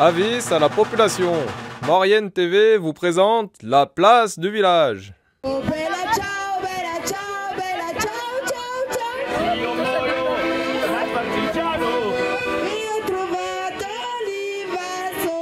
Avis à la population. Maurienne TV vous présente la place du village. Oh bella ciao, bella ciao, bella ciao, ciao, ciao. Io ho trovato l'invaso.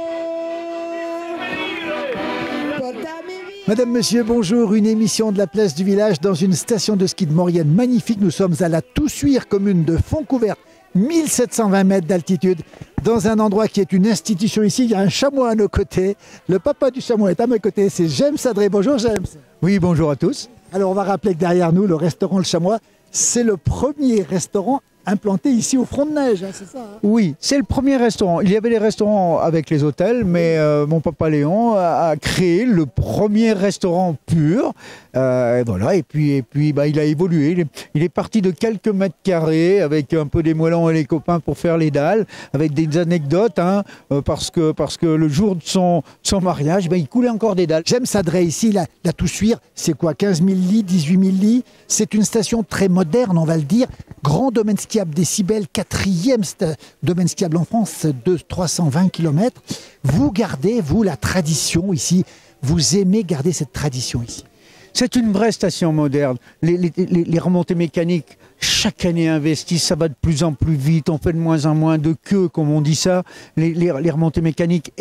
Portami via. Madame, Monsieur, bonjour. Une émission de la place du village dans une station de ski de Maurienne magnifique. Nous sommes à la Toussuire, commune de Fontcouverte, 1720 mètres d'altitude, dans un endroit qui est une institution ici. Il y a un chamois à nos côtés. Le papa du chamois est à mes côtés, c'est James Adré. Bonjour James. Oui, bonjour à tous. Alors on va rappeler que derrière nous, le restaurant Le Chamois, c'est le premier restaurant implanté ici au Front de Neige, hein, c'est ça hein? Oui, c'est le premier restaurant. Il y avait les restaurants avec les hôtels, mais mon papa Léon a créé le premier restaurant pur. Voilà, et puis bah, il a évolué. Il est parti de quelques mètres carrés avec un peu des moellons et les copains pour faire les dalles, avec des anecdotes, hein, parce que le jour de son mariage, bah, il coulait encore des dalles. James Adré, ici, la Toussuire, c'est quoi, 15 000 lits, 18 000 lits? C'est une station très moderne, on va le dire. Grand domaine skiable Décibel, 4e domaine skiable en France de 320 km. Vous gardez, vous, la tradition ici. Vous aimez garder cette tradition ici. C'est une vraie station moderne. Les remontées mécaniques, chaque année investies, ça va de plus en plus vite. On fait de moins en moins de queues, comme on dit ça. Les remontées mécaniques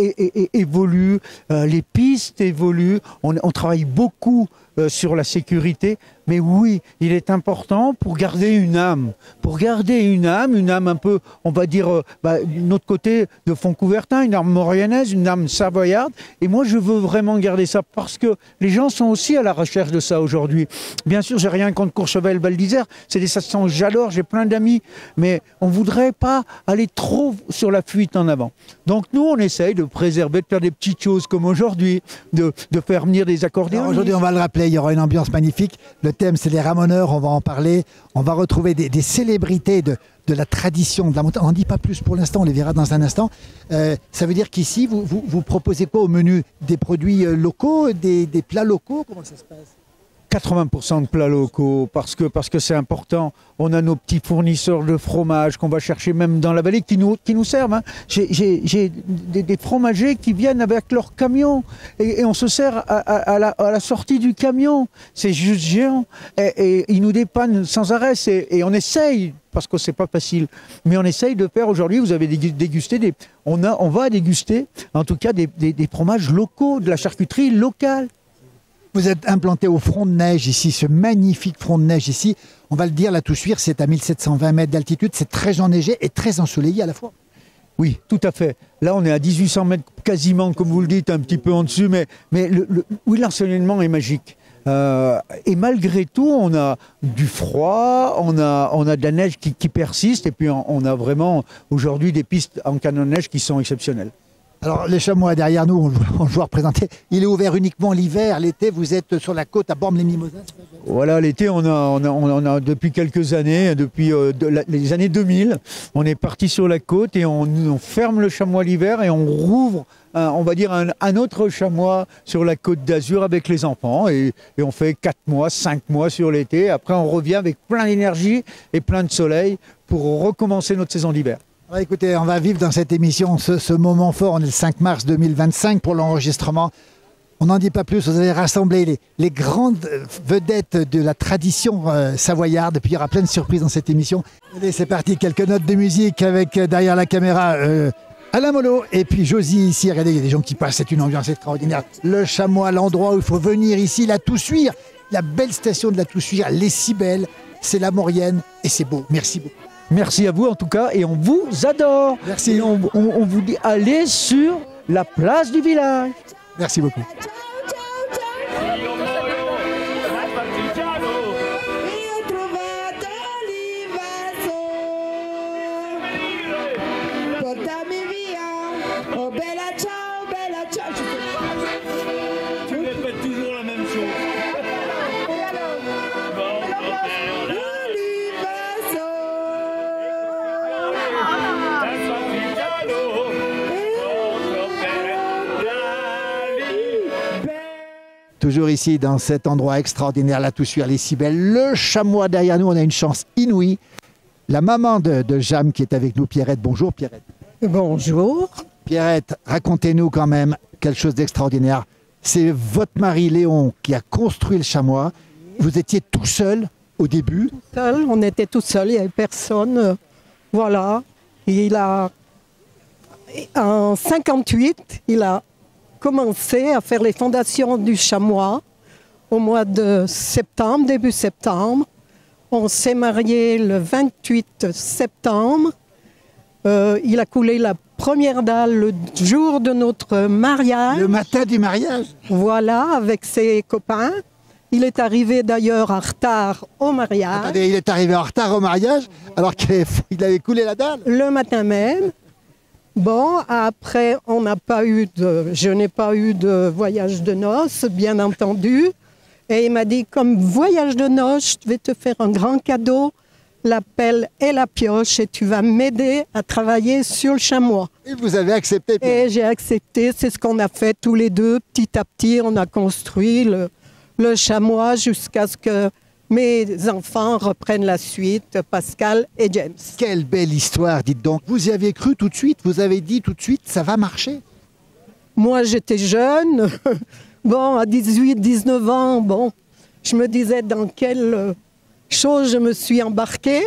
évoluent, les pistes évoluent. On travaille beaucoup sur la sécurité. Mais oui, il est important pour garder une âme. Pour garder une âme un peu, on va dire, de notre côté de Fontcouvertin, une âme mauriennaise, une âme savoyarde. Et moi, je veux vraiment garder ça parce que les gens sont aussi à la recherche de ça aujourd'hui. Bien sûr, j'ai rien contre Courchevel, Val d'Isère. C'est des stations que j'adore, j'ai plein d'amis. Mais on voudrait pas aller trop sur la fuite en avant. Donc nous, on essaye de préserver, de faire des petites choses comme aujourd'hui, de faire venir des accordéons. Aujourd'hui, on va le rappeler, il y aura une ambiance magnifique. Le thème, c'est les ramoneurs, on va en parler. On va retrouver des célébrités de la tradition de la montagne. On n'en dit pas plus pour l'instant, on les verra dans un instant. Ça veut dire qu'ici, vous proposez quoi au menu? Des produits locaux, des plats locaux? Comment ça se passe? 80% de plats locaux, parce que c'est important. On a nos petits fournisseurs de fromage qu'on va chercher même dans la vallée qui nous servent. Hein. J'ai des fromagers qui viennent avec leur camion et on se sert à la sortie du camion. C'est juste géant. Et ils nous dépannent sans arrêt. Et on essaye, parce que c'est pas facile, mais on essaye de faire aujourd'hui. Vous avez dégusté on va déguster en tout cas des fromages locaux, de la charcuterie locale. Vous êtes implanté au Front de Neige ici, ce magnifique Front de Neige ici. On va le dire, la Toussuire, c'est à 1720 mètres d'altitude. C'est très enneigé et très ensoleillé à la fois. Oui, tout à fait. Là, on est à 1800 mètres quasiment, comme vous le dites, un petit peu en dessus. Mais oui, l'ensoleillement est magique. Et malgré tout, on a du froid, on a de la neige qui persiste. Et puis, on a vraiment aujourd'hui des pistes en canon de neige qui sont exceptionnelles. Alors, les chamois derrière nous, on va représenter. Il est ouvert uniquement l'hiver. L'été, vous êtes sur la côte à Bormes-les-Mimosins. Voilà, l'été, on a depuis quelques années, depuis les années 2000, on est parti sur la côte et on ferme le chamois l'hiver et on rouvre, on va dire, un autre chamois sur la côte d'Azur avec les enfants. Et on fait 4 mois, 5 mois sur l'été. Après, on revient avec plein d'énergie et plein de soleil pour recommencer notre saison d'hiver. Écoutez, on va vivre dans cette émission ce moment fort. On est le 5 mars 2025 pour l'enregistrement. On n'en dit pas plus. Vous avez rassemblé les grandes vedettes de la tradition savoyarde. Et puis il y aura plein de surprises dans cette émission. Allez, c'est parti. Quelques notes de musique avec derrière la caméra Alain Molo et puis Josie ici. Regardez, il y a des gens qui passent. C'est une ambiance extraordinaire. Le Chamois, l'endroit où il faut venir ici, la Toussuire, la belle station de la Toussuire, les Cibelles. C'est la Maurienne et c'est beau. Merci beaucoup. Merci à vous en tout cas et on vous adore. Merci. Et on vous dit allez sur la place du village. Merci beaucoup. Io ho trovato l'invaso. Portami via. Oh bella ciao, bella ciao. Tu répètes toujours la même chose. Toujours ici, dans cet endroit extraordinaire, la Toussuire, les Cibelles, le Chamois derrière nous. On a une chance inouïe. La maman de Jam qui est avec nous, Pierrette. Bonjour Pierrette. Bonjour. Pierrette, racontez-nous quand même quelque chose d'extraordinaire. C'est votre mari Léon qui a construit le chamois. Vous étiez tout seul au début. Seul, on était tout seul, il n'y avait personne. Voilà. En 58, il a commencé à faire les fondations du chamois au mois de septembre, début septembre. On s'est mariés le 28 septembre. Il a coulé la première dalle le jour de notre mariage. Le matin du mariage. Voilà, avec ses copains. Il est arrivé d'ailleurs en retard au mariage. Attendez, il est arrivé en retard au mariage alors qu'il avait coulé la dalle. Le matin même. Bon, après, je n'ai pas eu de voyage de noces, bien entendu. Et il m'a dit, comme voyage de noces, je vais te faire un grand cadeau, la pelle et la pioche, et tu vas m'aider à travailler sur le chamois. Et vous avez accepté. Et j'ai accepté, c'est ce qu'on a fait tous les deux. Petit à petit, on a construit le chamois jusqu'à ce que mes enfants reprennent la suite, Pascal et James. Quelle belle histoire, dites donc. Vous y avez cru tout de suite, vous avez dit tout de suite, ça va marcher. Moi, j'étais jeune. Bon, à 18, 19 ans, bon, je me disais dans quelle chose je me suis embarquée,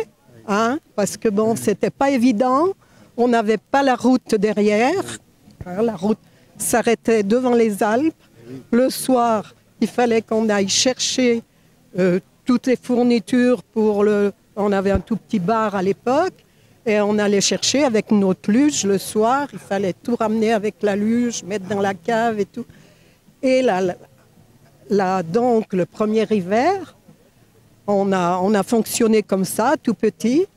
hein, parce que bon, c'était pas évident. On n'avait pas la route derrière. Hein, la route s'arrêtait devant les Alpes. Le soir, il fallait qu'on aille chercher toutes les fournitures on avait un tout petit bar à l'époque, et on allait chercher avec notre luge le soir. Il fallait tout ramener avec la luge, mettre dans la cave et tout. Et donc, le premier hiver, on a fonctionné comme ça, tout petit.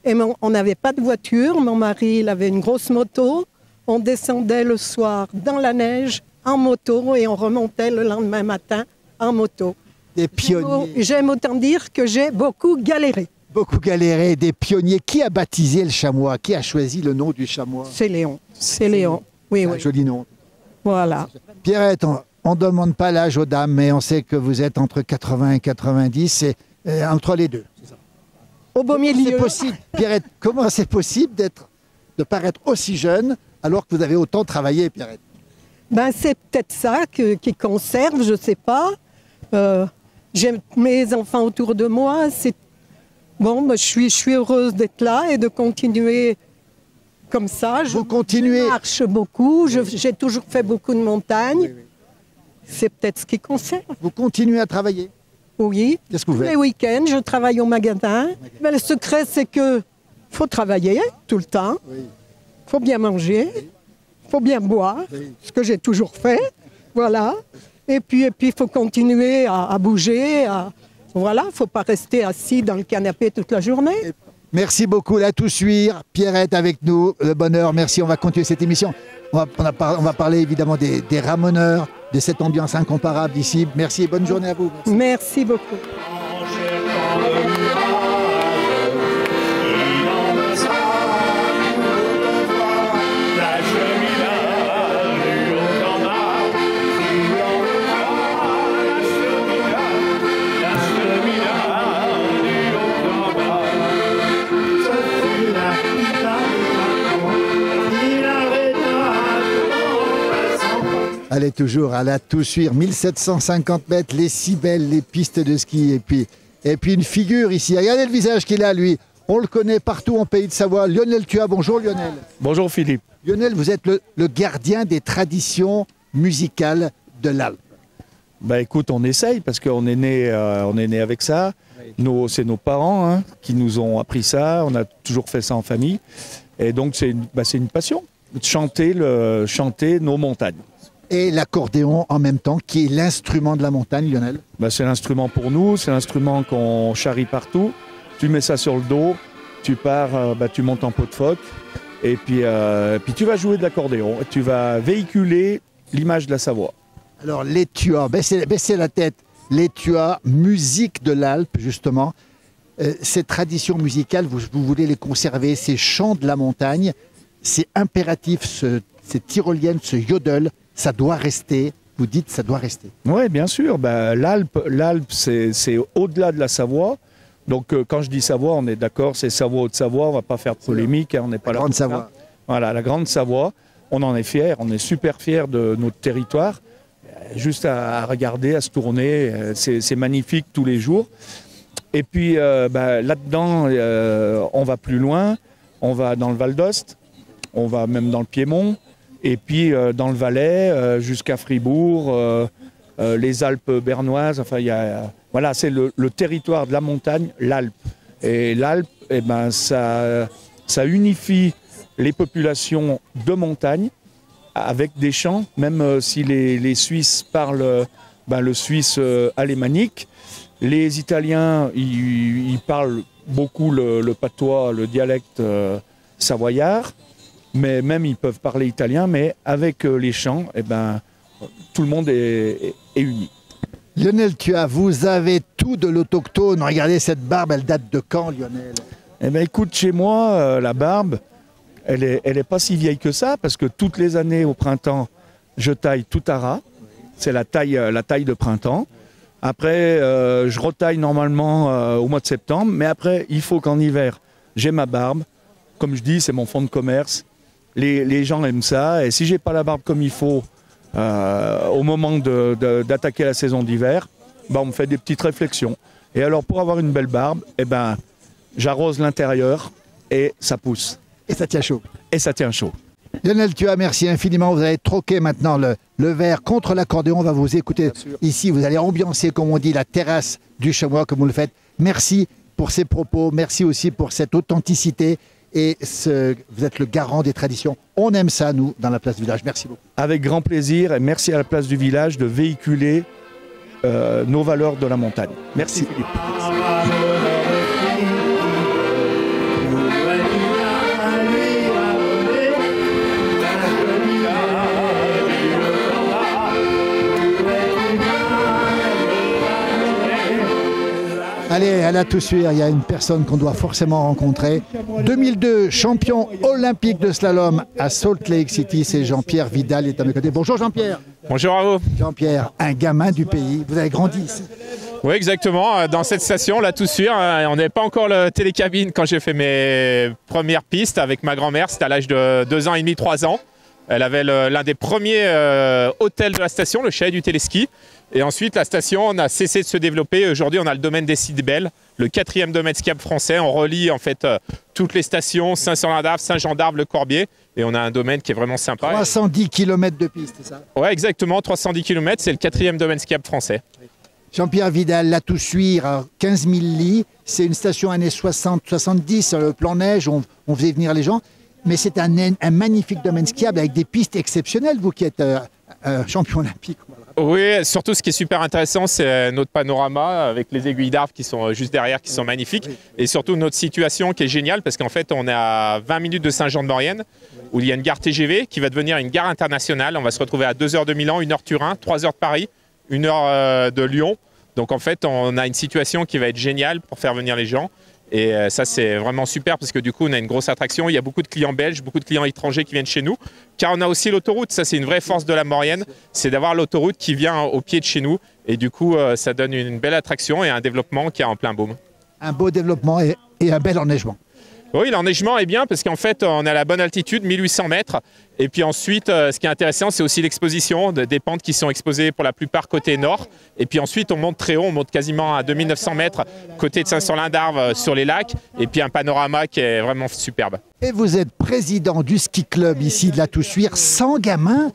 Et on n'avait pas de voiture. Mon mari, il avait une grosse moto. On descendait le soir dans la neige en moto et on remontait le lendemain matin en moto. Des pionniers. J'aime autant dire que j'ai beaucoup galéré. Beaucoup galéré, des pionniers. Qui a baptisé le chamois? Qui a choisi le nom du chamois? C'est Léon. C'est Léon. Oui, oui. Joli nom. Voilà. Pierrette, on ne demande pas l'âge aux dames, mais on sait que vous êtes entre 80 et 90, et entre les deux. Au beau milieu. C'est possible. Pierrette, comment c'est possible de paraître aussi jeune alors que vous avez autant travaillé, Pierrette? Ben, c'est peut-être ça qui conserve, je ne sais pas. J'ai mes enfants autour de moi. Bon, ben, je suis heureuse d'être là et de continuer comme ça. Vous continuez. Je marche beaucoup. J'ai toujours fait beaucoup de montagnes. Oui, oui. C'est peut-être ce qui conserve. Vous continuez à travailler? Oui. Qu'est-ce que vous faites? Les week-ends, je travaille au magasin. Mais le secret, c'est que faut travailler tout le temps. Il faut bien manger. Il faut bien boire. Ce que j'ai toujours fait. Voilà. Et puis, il faut continuer à bouger. Voilà, il ne faut pas rester assis dans le canapé toute la journée. Merci beaucoup, la tout suivre. Pierrette avec nous, le bonheur. Merci, on va continuer cette émission. On va parler évidemment des ramoneurs, de cette ambiance incomparable d'ici. Merci et bonne journée à vous. Merci beaucoup. Elle est toujours à la tout suivre. 1750 mètres, les si belles, les pistes de ski. Et puis une figure ici. Regardez le visage qu'il a, lui. On le connaît partout en Pays de Savoie. Lionel Thuat, bonjour Lionel. Bonjour Philippe. Lionel, vous êtes le gardien des traditions musicales de l'Alpe. Bah écoute, on essaye parce qu'on est né avec ça. C'est nos parents qui nous ont appris ça. On a toujours fait ça en famille. Et donc c'est une passion. Chanter nos montagnes. Et l'accordéon en même temps, qui est l'instrument de la montagne, Lionel? C'est l'instrument pour nous, c'est l'instrument qu'on charrie partout. Tu mets ça sur le dos, tu pars, tu montes en pot de phoque, et puis tu vas jouer de l'accordéon, tu vas véhiculer l'image de la Savoie. Alors les Thuat, baissez la tête, les Thuat, musique de l'Alpe justement, ces traditions musicales, vous voulez les conserver, ces chants de la montagne, c'est impératif, ces tyroliennes, ce yodel, ça doit rester, vous dites ça doit rester. Oui, bien sûr. L'Alpe, c'est au-delà de la Savoie. Donc, quand je dis Savoie, on est d'accord, c'est Savoie, Haute-Savoie, on ne va pas faire de polémique, on n'est pas là. La Grande Savoie. Voilà, la Grande Savoie. on en est fiers, on est super fiers de notre territoire. Juste à regarder, à se tourner, c'est magnifique tous les jours. Et puis là-dedans, on va plus loin, on va dans le Val d'Ost, on va même dans le Piémont, et puis dans le Valais, jusqu'à Fribourg, les Alpes bernoises, enfin voilà, c'est le territoire de la montagne, l'Alpe. Et l'Alpe, ça unifie les populations de montagne avec des champs, même si les Suisses parlent le suisse alémanique. Les Italiens, ils parlent beaucoup le patois, le dialecte savoyard, mais même ils peuvent parler italien, mais avec les chants, tout le monde est uni. Lionel Thuat, vous avez tout de l'autochtone. Regardez cette barbe, elle date de quand, Lionel? Eh bien, écoute, chez moi, la barbe, elle est pas si vieille que ça, parce que toutes les années, au printemps, je taille tout à ras. C'est la taille de printemps. Après, je retaille normalement au mois de septembre, mais après, il faut qu'en hiver, j'ai ma barbe. Comme je dis, c'est mon fonds de commerce. Les gens aiment ça, et si j'ai pas la barbe comme il faut, au moment d'attaquer la saison d'hiver, on me fait des petites réflexions. Et alors, pour avoir une belle barbe, j'arrose l'intérieur et ça pousse. Et ça tient chaud. Et ça tient chaud. Lionel Thuat, merci infiniment. Vous allez troquer maintenant le verre contre l'accordéon. On va vous écouter ici. Vous allez ambiancer, comme on dit, la terrasse du Chamois, comme vous le faites. Merci pour ces propos. Merci aussi pour cette authenticité. Et vous êtes le garant des traditions. On aime ça, nous, dans la place du village. Merci beaucoup. Avec grand plaisir. Et merci à la place du village de véhiculer nos valeurs de la montagne. Merci Philippe. Allez, à la Toussuire, il y a une personne qu'on doit forcément rencontrer. 2002, champion olympique de slalom à Salt Lake City, c'est Jean-Pierre Vidal, il est à mes côtés. Bonjour Jean-Pierre. Bonjour à vous. Jean-Pierre, un gamin du pays, vous avez grandi ici. Oui, exactement, dans cette station, la Toussuire. On n'avait pas encore le télécabine quand j'ai fait mes premières pistes avec ma grand-mère, c'était à l'âge de 2 ans et demi, 3 ans. Elle avait l'un des premiers hôtels de la station, le chalet du téléski. Et ensuite, la station, on a cessé de se développer. Aujourd'hui, on a le domaine des Cydbelles, le 4e domaine skiable français. On relie en fait toutes les stations, Saint-Jean-d'Arve, Saint-Jean-d'Arve, le Corbier. Et on a un domaine qui est vraiment sympa. 310 km de piste, c'est ça? Oui, exactement, 310 km, c'est le 4e domaine skiable français. Jean-Pierre Vidal, la Toussuire, 15 000 lits. C'est une station années 60-70, sur le plan neige, on faisait venir les gens. Mais c'est un magnifique domaine skiable avec des pistes exceptionnelles, vous qui êtes champion olympique. Oui, surtout ce qui est super intéressant, c'est notre panorama avec les aiguilles d'Arve qui sont juste derrière, qui sont magnifiques. Et surtout notre situation qui est géniale parce qu'en fait, on est à 20 minutes de Saint-Jean-de-Maurienne où il y a une gare TGV qui va devenir une gare internationale. On va se retrouver à 2 heures de Milan, 1 heure de Turin, 3 heures de Paris, 1 heure de Lyon. Donc en fait, on a une situation qui va être géniale pour faire venir les gens. Et ça, c'est vraiment super parce que du coup, on a une grosse attraction. Il y a beaucoup de clients belges, beaucoup de clients étrangers qui viennent chez nous. Car on a aussi l'autoroute. Ça, c'est une vraie force de la Maurienne. C'est d'avoir l'autoroute qui vient au pied de chez nous. Et du coup, ça donne une belle attraction et un développement qui est en plein boom. Un beau développement et un bel enneigement. Oui, l'enneigement est bien parce qu'en fait, on est à la bonne altitude, 1800 mètres. Et puis ensuite, ce qui est intéressant, c'est aussi l'exposition des pentes qui sont exposées pour la plupart côté nord. Et puis ensuite, on monte très haut, on monte quasiment à 2900 mètres côté de Saint-Sorlin-d'Arve sur les lacs. Et puis un panorama qui est vraiment superbe. Et vous êtes président du ski club ici de la Toussuire, 100 gamins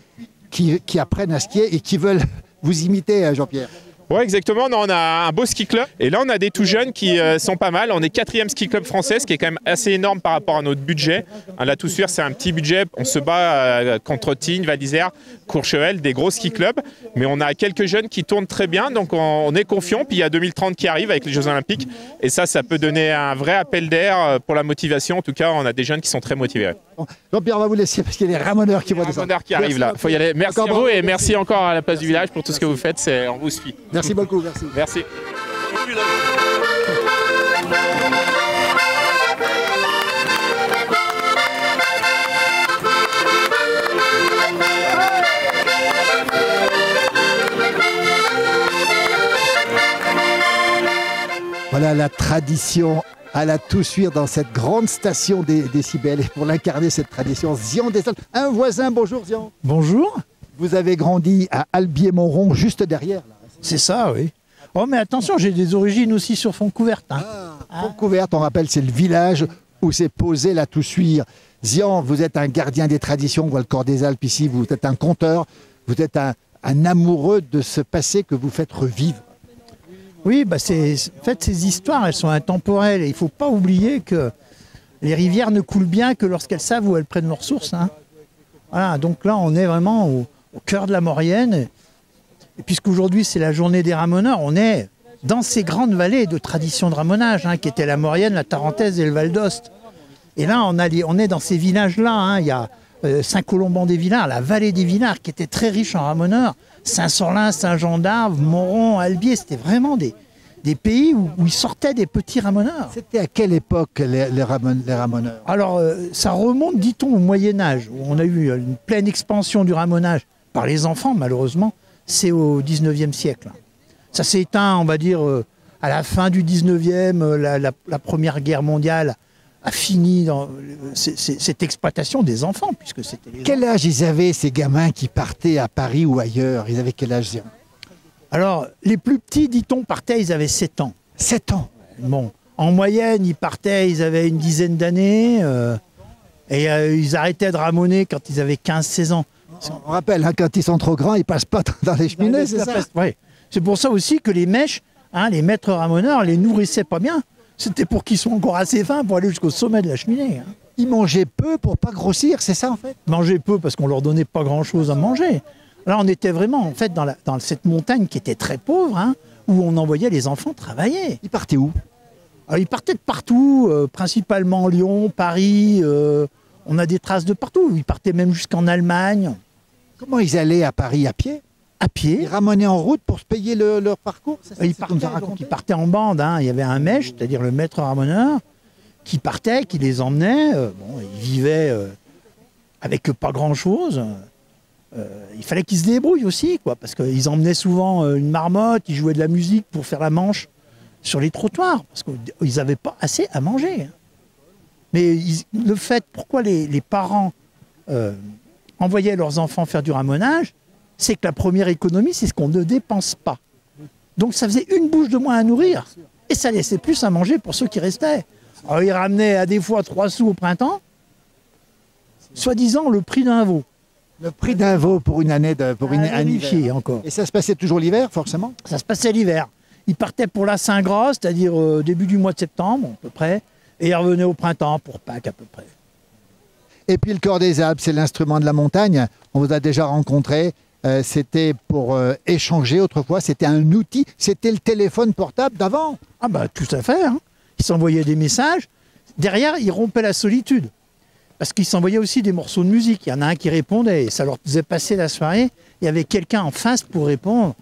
qui apprennent à skier et qui veulent vous imiter, Jean-Pierre. Oui, exactement. On a un beau ski club. Et là, on a des tout jeunes qui sont pas mal. On est 4e ski club français, ce qui est quand même assez énorme par rapport à notre budget. La Toussuire, c'est un petit budget. On se bat contre Tignes, Val d'Isère, Courchevel, des gros ski clubs. Mais on a quelques jeunes qui tournent très bien. Donc, on est confiant. Puis, il y a 2030 qui arrive avec les Jeux Olympiques. Et ça peut donner un vrai appel d'air pour la motivation. En tout cas, on a des jeunes qui sont très motivés. Bon, Jean-Pierre, on va vous laisser parce qu'il y a des ramoneurs qui vont descendre. Ramoneurs qui arrivent là. Faut y aller. Merci à vous et merci encore à la place du village pour tout ce que vous faites. On vous suit. Merci beaucoup. Merci. Merci. Voilà la tradition à la Toussuire dans cette grande station des décibels. Et pour l'incarner cette tradition, Zian des Alpes. Un voisin, bonjour Zian. Bonjour. Vous avez grandi à Albier-Montrond, juste derrière. Là. C'est ça, oui. Oh, mais attention, j'ai des origines aussi sur Fontcouverte. Hein. Fontcouverte, on rappelle, c'est le village où s'est posée la Toussuire. Zian, vous êtes un gardien des traditions, on voit le corps des Alpes ici, vous êtes un conteur, vous êtes un amoureux de ce passé que vous faites revivre. Oui, bah en fait, ces histoires, elles sont intemporelles. Et il ne faut pas oublier que les rivières ne coulent bien que lorsqu'elles savent où elles prennent leur source. Hein. Voilà, donc là, on est vraiment au cœur de la Maurienne. Et puisqu'aujourd'hui, c'est la journée des ramoneurs, on est dans ces grandes vallées de tradition de ramonage, hein, qui étaient la Maurienne, la Tarentaise et le Val d'Ost. Et là, on est dans ces villages-là. Hein. Il y a Saint-Colomban-des-Villars, la vallée des Villars, qui était très riche en ramoneurs. Saint-Sorlin, Saint-Jean-d'Arve, Moron, Albier, c'était vraiment des pays où ils sortaient des petits ramoneurs. C'était à quelle époque les ramoneurs? Alors, ça remonte, dit-on, au Moyen-Âge, où on a eu une pleine expansion du ramonage par les enfants, malheureusement. C'est au 19e siècle. Ça s'est éteint, on va dire, à la fin du 19e, la Première Guerre mondiale a fini dans cette exploitation des enfants, puisque c'était les Quel âge ils avaient, ces gamins qui partaient à Paris ou ailleurs? Ils avaient quel âge, Zian? Alors, les plus petits, dit-on, partaient, ils avaient 7 ans. 7 ans? Bon, en moyenne, ils partaient, ils avaient une dizaine d'années, et ils arrêtaient de ramoner quand ils avaient 15-16 ans. On rappelle, hein, quand ils sont trop grands, ils passent pas dans les cheminées, c'est ça? Oui. C'est pour ça aussi que les mèches, hein, les maîtres ramoneurs, les nourrissaient pas bien. C'était pour qu'ils soient encore assez fins pour aller jusqu'au sommet de la cheminée. Hein. Ils mangeaient peu pour pas grossir, c'est ça en fait? Ils mangeaient peu parce qu'on leur donnait pas grand-chose à manger. Là, on était vraiment en fait dans cette montagne qui était très pauvre, hein, où on envoyait les enfants travailler. Ils partaient où? Alors, ils partaient de partout, principalement Lyon, Paris. On a des traces de partout. Ils partaient même jusqu'en Allemagne. Comment ils allaient à Paris? À pied? À pied. Ils ramenaient en route pour se payer leur parcours? Ils partaient en bande. Hein. Il y avait un mèche, c'est-à-dire le maître ramoneur, qui partait, qui les emmenait. Ils vivaient avec pas grand-chose. Il fallait qu'ils se débrouillent aussi, quoi, parce qu'ils emmenaient souvent une marmotte, ils jouaient de la musique pour faire la manche sur les trottoirs, parce qu'ils n'avaient pas assez à manger. Hein. Mais le fait, pourquoi les parents envoyaient leurs enfants faire du ramonage, c'est que la première économie, c'est ce qu'on ne dépense pas. Donc ça faisait une bouche de moins à nourrir, et ça laissait plus à manger pour ceux qui restaient. Alors ils ramenaient à des fois 3 sous au printemps, soi-disant le prix d'un veau. Le prix d'un veau pour une année, pour un hiver. Encore. Et ça se passait toujours l'hiver, forcément? Ça se passait l'hiver. Ils partaient pour la Saint-Gras, c'est-à-dire début du mois de septembre, à peu près, et ils revenaient au printemps pour Pâques, à peu près. Et puis le corps des Alpes, c'est l'instrument de la montagne. On vous a déjà rencontré. C'était pour échanger autrefois. C'était un outil. C'était le téléphone portable d'avant. Ah bah tout à fait. Hein. Ils s'envoyaient des messages. Derrière, ils rompaient la solitude. Parce qu'ils s'envoyaient aussi des morceaux de musique. Il y en a un qui répondait et ça leur faisait passer la soirée. Il y avait quelqu'un en face pour répondre.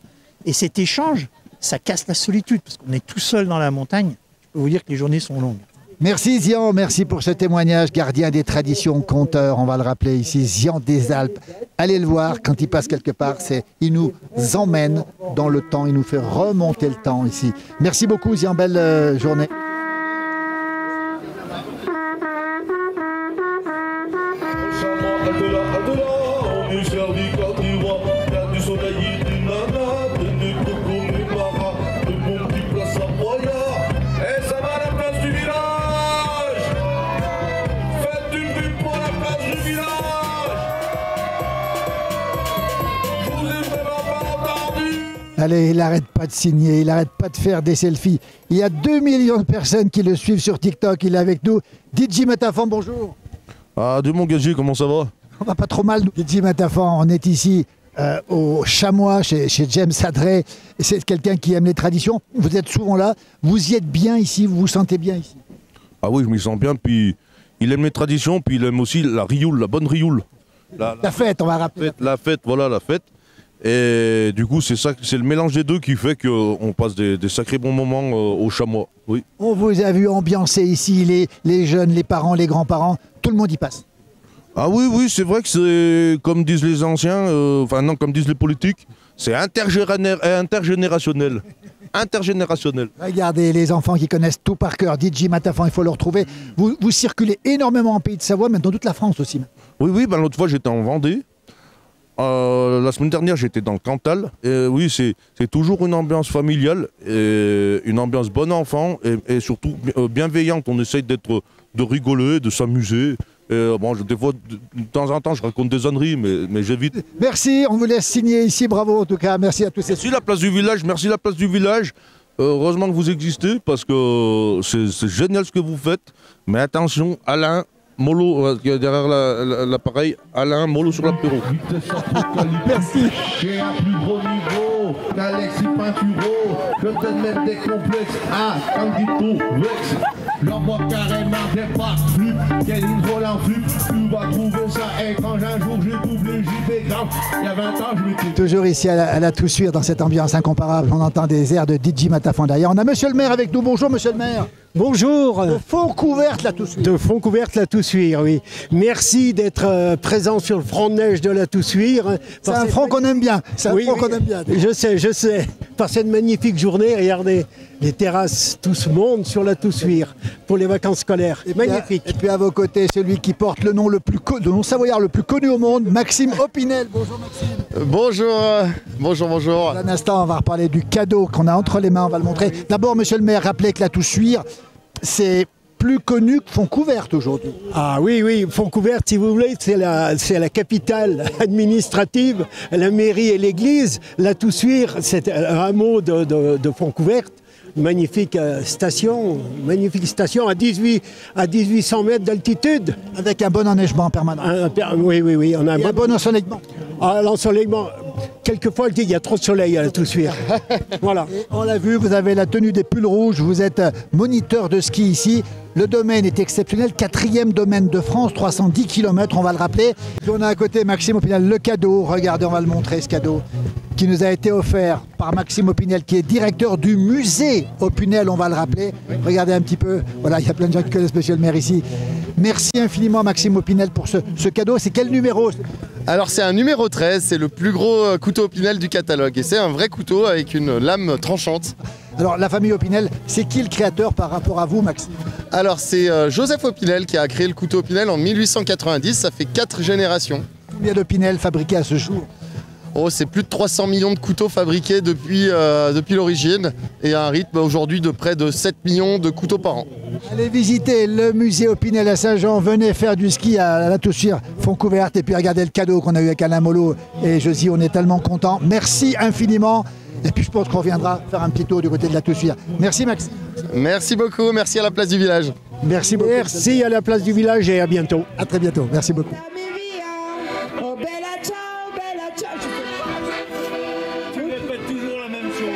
Et cet échange, ça casse la solitude. Parce qu'on est tout seul dans la montagne. Je peux vous dire que les journées sont longues. Merci Zian, merci pour ce témoignage, gardien des traditions, conteur, on va le rappeler ici, Zian des Alpes. Allez le voir quand il passe quelque part, il nous emmène dans le temps, il nous fait remonter le temps ici. Merci beaucoup Zian, belle journée. Allez, il n'arrête pas de signer, il n'arrête pas de faire des selfies. Il y a 2 millions de personnes qui le suivent sur TikTok, il est avec nous. DJ Matafan, bonjour. Ah, de mon gagé, comment ça va? On va pas trop mal. DJ Matafan, on est ici au Chamois, chez James Adret. C'est quelqu'un qui aime les traditions. Vous êtes souvent là, vous y êtes bien ici, vous vous sentez bien ici? Ah oui, je m'y sens bien, puis il aime les traditions, puis il aime aussi la rioule, la bonne rioule. La fête, on va rappeler. La fête, voilà, la fête. Et du coup, c'est le mélange des deux qui fait qu'on passe des sacrés bons moments au Chamois. Oui. On vous a vu ambiancer ici, les jeunes, les parents, les grands-parents, tout le monde y passe. Ah oui, c'est vrai que c'est, comme disent les anciens, comme disent les politiques, c'est intergénérationnel. intergénérationnel. Regardez les enfants qui connaissent tout par cœur. DJ Matafan, il faut le retrouver. Vous circulez énormément en Pays de Savoie, mais dans toute la France aussi. Oui, l'autre fois j'étais en Vendée. La semaine dernière j'étais dans le Cantal. Et oui, c'est toujours une ambiance familiale, et une ambiance bon enfant et surtout bienveillante. On essaye de rigoler, de s'amuser. Des fois, de temps en temps, je raconte des âneries, mais j'évite. Merci, on vous laisse signer ici. Bravo en tout cas. Merci à tous. Merci la place du village. Heureusement que vous existez parce que c'est génial ce que vous faites. Mais attention, Alain, mollo derrière l'appareil, Alain, mollo sur l'apéro. Merci. J'ai un plus gros niveau qu'Alexis Pinturo. Je donne même des complexes à Canguito Vex. J'envoie carrément des backflips. Quelle intro l'enflip. Tu vas trouver ça. Et quand un jour j'ai doublé JP grave. Il y a 20 ans, je m'étais. Toujours ici à la Toussuire, dans cette ambiance incomparable. On entend des airs de DJ Matafan derrière. On a monsieur le maire avec nous. Bonjour monsieur le maire. Bonjour. De Fontcouverte la Toussuire. De Fontcouverte la Toussuire, oui. Merci d'être présent sur le front de neige de la Toussuire. C'est un front qu'on aime bien. C'est un front qu'on aime bien. Je sais. Par cette magnifique journée, regardez, les terrasses, tout ce monde sur la Toussuire pour les vacances scolaires. Magnifique. Et puis à vos côtés, celui qui porte le nom nom savoyard le plus connu au monde, Maxime Opinel. Bonjour Maxime. Bonjour. Dans un instant, on va reparler du cadeau qu'on a entre les mains. On va le montrer. D'abord, monsieur le maire, rappelez que la Toussuire, c'est plus connu que Fontcouverte aujourd'hui. Ah oui, Fontcouverte, si vous voulez, c'est la capitale administrative, la mairie et l'église. La Toussuire, c'est un hameau de Fontcouverte. Magnifique station à 1800 mètres d'altitude. Avec un bon enneigement permanent. Oui, on a un bon ensoleillement. L'ensoleillement, quelquefois il y a trop de soleil à la Toussuire. Voilà. Et on l'a vu, vous avez la tenue des pulls rouges, vous êtes moniteur de ski ici. Le domaine est exceptionnel, 4e domaine de France, 310 km, on va le rappeler. Puis on a à côté Maxime Opinel, le cadeau, regardez, on va le montrer ce cadeau, qui nous a été offert par Maxime Opinel, qui est directeur du musée Opinel, on va le rappeler. Regardez un petit peu, voilà, il y a plein de gens qui connaissent monsieur le maire ici. Merci infiniment Maxime Opinel pour ce cadeau. C'est quel numéro ? Alors c'est un numéro 13, c'est le plus gros couteau Opinel du catalogue. Et c'est un vrai couteau avec une lame tranchante. Alors la famille Opinel, c'est qui le créateur par rapport à vous Maxime ? Alors c'est Joseph Opinel qui a créé le couteau Opinel en 1890, ça fait 4 générations. Combien d'Opinel fabriqués à ce jour ? Oh, c'est plus de 300 millions de couteaux fabriqués depuis l'origine et un rythme aujourd'hui de près de 7 millions de couteaux par an. Allez visiter le musée Opinel à Saint-Jean, venez faire du ski à la Toussuire, Fontcouverte et puis regardez le cadeau qu'on a eu avec Alain Mollo et Josie, on est tellement contents. Merci infiniment et puis je pense qu'on reviendra faire un petit tour du côté de la Toussuire. Merci Maxime. Merci beaucoup, merci à la place du village. Merci beaucoup. Merci à la place du village et à bientôt. À très bientôt, merci beaucoup. Oh bella ciao, bella ciao. Tu répètes toujours la même chose.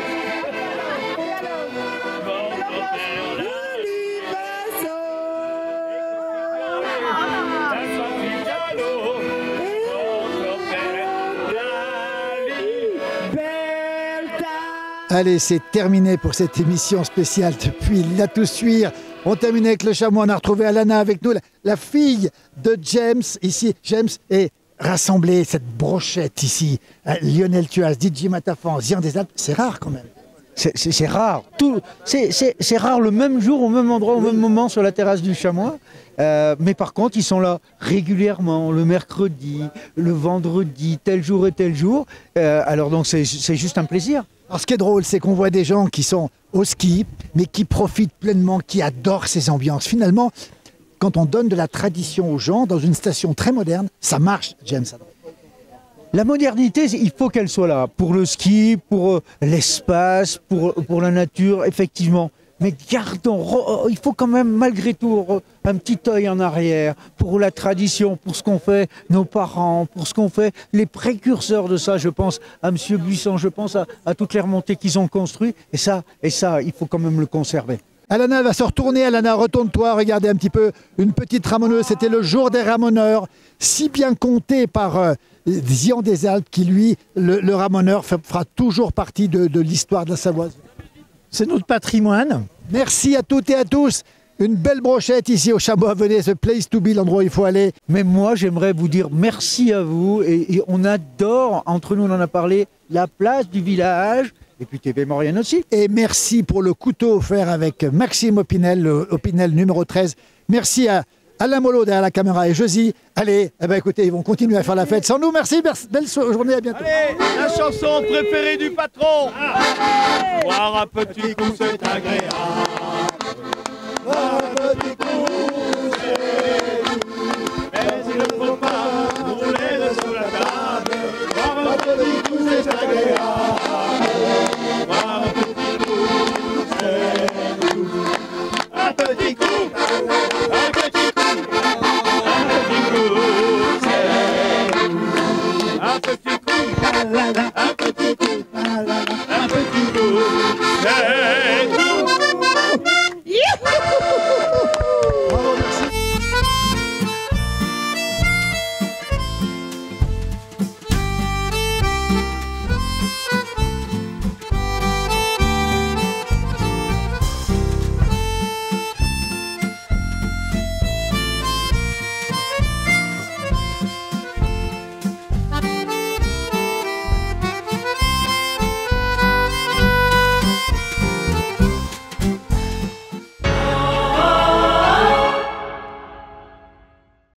Allez, c'est terminé pour cette émission spéciale depuis la Toussuire. On termine avec le chameau. On a retrouvé Alana avec nous, la fille de James ici. James est rassemblé cette brochette ici. Lionel Tuas, DJ Matafan, Zian des Alpes. C'est rare quand même. C'est rare. C'est rare le même jour, au même endroit, au même moment sur la terrasse du Chamois. Mais par contre, ils sont là régulièrement, le mercredi, le vendredi, tel jour et tel jour. Alors donc c'est juste un plaisir. Alors ce qui est drôle, c'est qu'on voit des gens qui sont au ski, mais qui profitent pleinement, qui adorent ces ambiances. Finalement, quand on donne de la tradition aux gens dans une station très moderne, ça marche, James. La modernité, il faut qu'elle soit là, pour le ski, pour l'espace, pour la nature, effectivement. Mais gardons, il faut quand même malgré tout un petit œil en arrière pour la tradition, pour ce qu'ont fait nos parents, pour ce qu'ont fait les précurseurs de ça. Je pense à M. Buisson, je pense à toutes les remontées qu'ils ont construites. Et ça, il faut quand même le conserver. Alana va se retourner. Alana, retourne-toi, regardez un petit peu. Une petite ramoneuse, c'était le jour des ramoneurs, si bien compté par Zian des Alpes, qui lui, le ramoneur, fera toujours partie de l'histoire de la Savoie. C'est notre patrimoine. Merci à toutes et à tous. Une belle brochette ici au Chamois. Venez, ce place to be, l'endroit où il faut aller. Mais moi, j'aimerais vous dire merci à vous. Et on adore, entre nous, on en a parlé, la place du village. Et puis TV Maurienne aussi. Et merci pour le couteau offert avec Maxime Opinel, Opinel numéro 13. Merci à Alain Mollo derrière la caméra et Josie. Allez, eh ben écoutez, ils vont continuer à faire la fête sans nous. Merci, belle journée, à bientôt. Allez, la chanson préférée du patron. Boire un petit coup, c'est agréable. Boire un petit coup, c'est doux. Mais il ne faut pas rouler sous la table. Boire un petit coup, c'est agréable. Boire un petit coup, c'est doux. Un petit coup, un petit coup, un petit coup, c'est doux. Un petit coup, un petit coup, un petit coup, c'est